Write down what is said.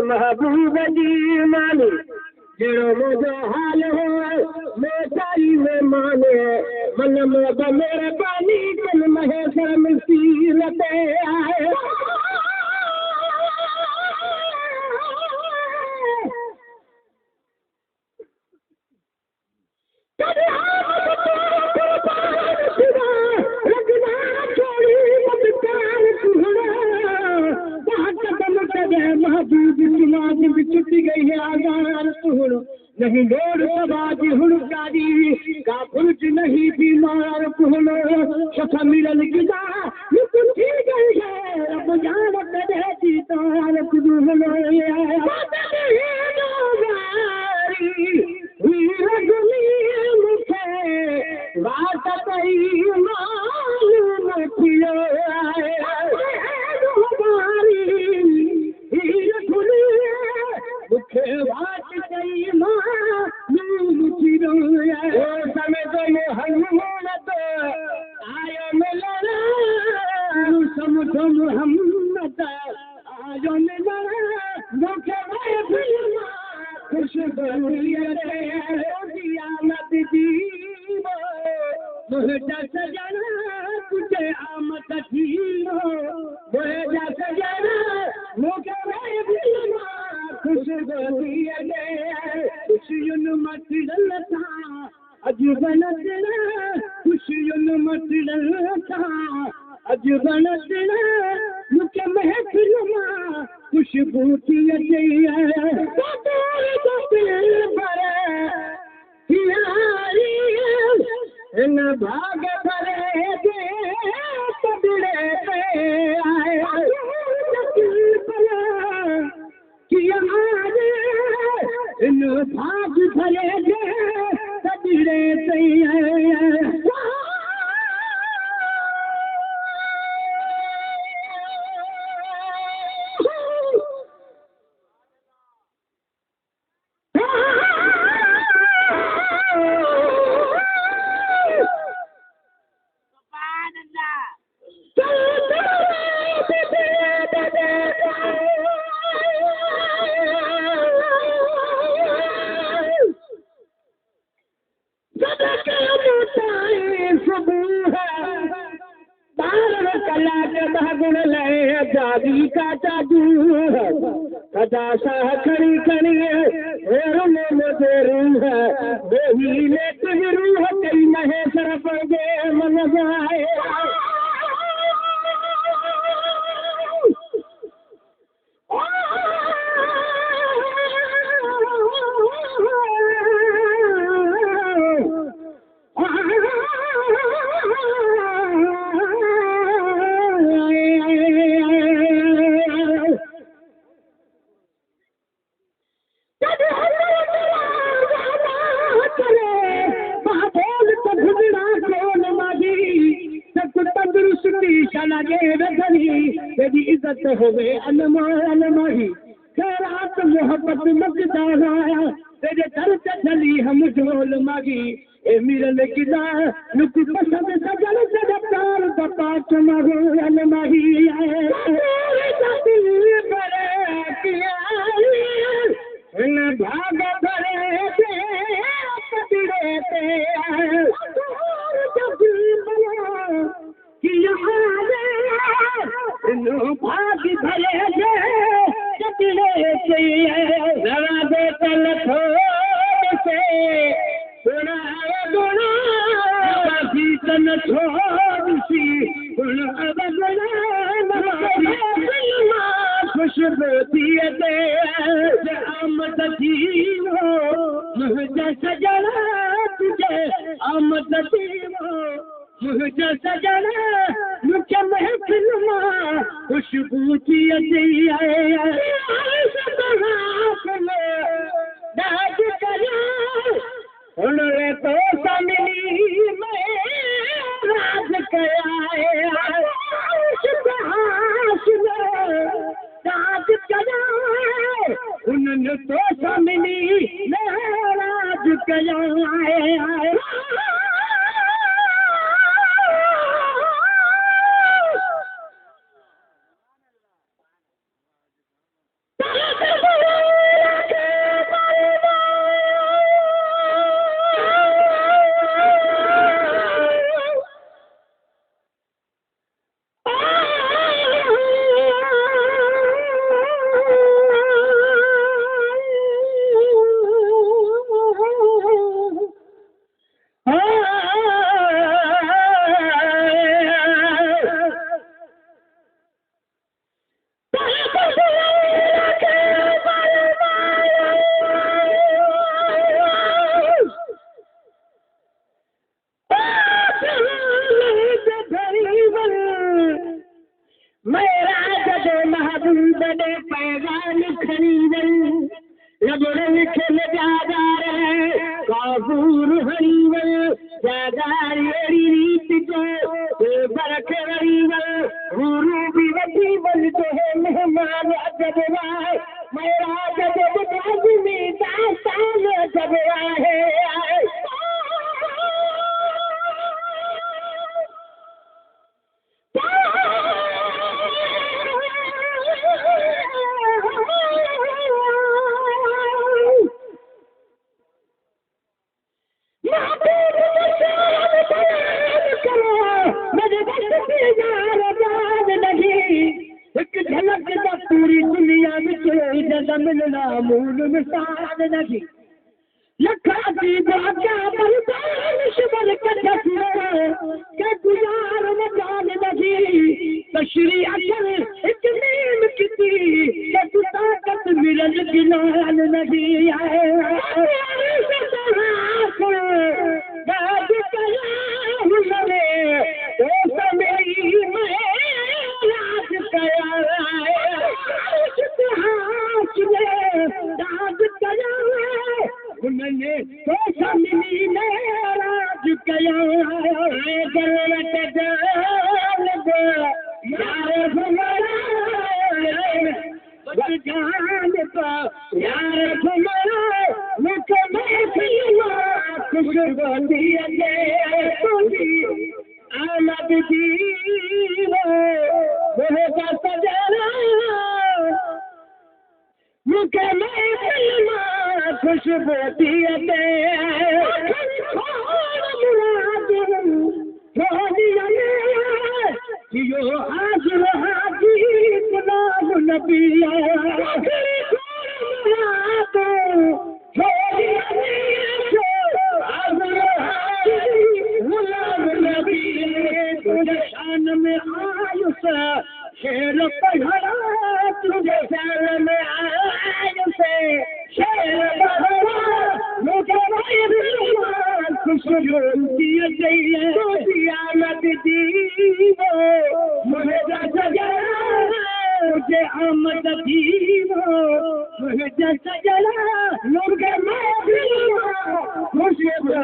महबूब जी माने जड़ो मुझो हाल हो मोटाई में माने मन में मेरे पानी कल महेश्वर मिलती लते आए महबूब समाज में छुट्टी गई है आगार सुन नहीं लोड़ समाज हुड़कारी का पुरुष नहीं बीमार कुहन सफा मिलन किदा छुट्टी गई है अब जान करे तार कुदून बात कई मालूम किया बात कई समय तो मोहम्मद आयो मिलना समुझो मोहम्मद आयो मिलना मुखे खुश आमद जीवो मुझा सजना तुझे आमद जीवो मुझा सजना मुखे खुशियुन मचलता अजबन तेरा खुशियुन मचलता अजबन तेरा मुझे महफिल में खुशबू की अजय इन भाग भरे दे तबड़े पे आए इन भाग भरे दे तबड़े पे जागी का जादू कदा शाह खड़ी खड़ी मुझे रूह वही ले तुझ रूह कई महेश्वर पर गे मन जाए लागे रखनी तेरी इज्जत होवे अलमाही खैरात मोहब्बत मकदार आया तेरे दर ते चली हम ढोल मागी ए मिरल किला नुक पसंद सजल सजतार बपा तुम्हारो अलमाही आए बड़े किया इन भाग भरे से कतरे ते भाग भरे कतरे से लड़ा दे चल से गुणा गुणा तन छोड़ी गुणा खुशबू दिए दे आमद जीवो मुझे सजना तुझे आमद जीवो मुझे सजना मुझे महफिल मां खुशबू दिए दे दाद करा उन्होंने तो समिली में राज कराए राज कराए उन्होंने तो समिली में राज कराए पैगान खरीदन रबड़न खेल जादार काबूर हरीवल जादार एड़ी रीत जो बरख हरीवल गुरु भी वठी बल जो है मेहमान जबवा मेरा जब लाज़मी दास्तान जबवा है पूरी दुनिया में मिलना मूल मिसाल नहीं लखा की बाजा बरदान के गुजार मजाल नहीं तशरी अकल एक नीम किती के तू ताकत मिलन गिलाल नहीं आए दाद कया हुनरे तो समेरी में राज कया दाद कया उन्होंने तो समिली में राज कया गलत जान दो यार घुमरा जान पा यार घुमरा मुझे महफिल खुशबू दिए तुझी आमद जीवो मुझे सजना मुझे महफिल खुशबू दिए जियो हाजिर हाजी गुलाम नबिया तुझे शान में आयुष शेर पढ़ा तुझे शान में आयुष शेर पढ़ा मुझे खुशबू दिए चाहिए आमद जीवो मुझे सजना मुझे आमद जीवो मुझे सजना मुझे खुशबू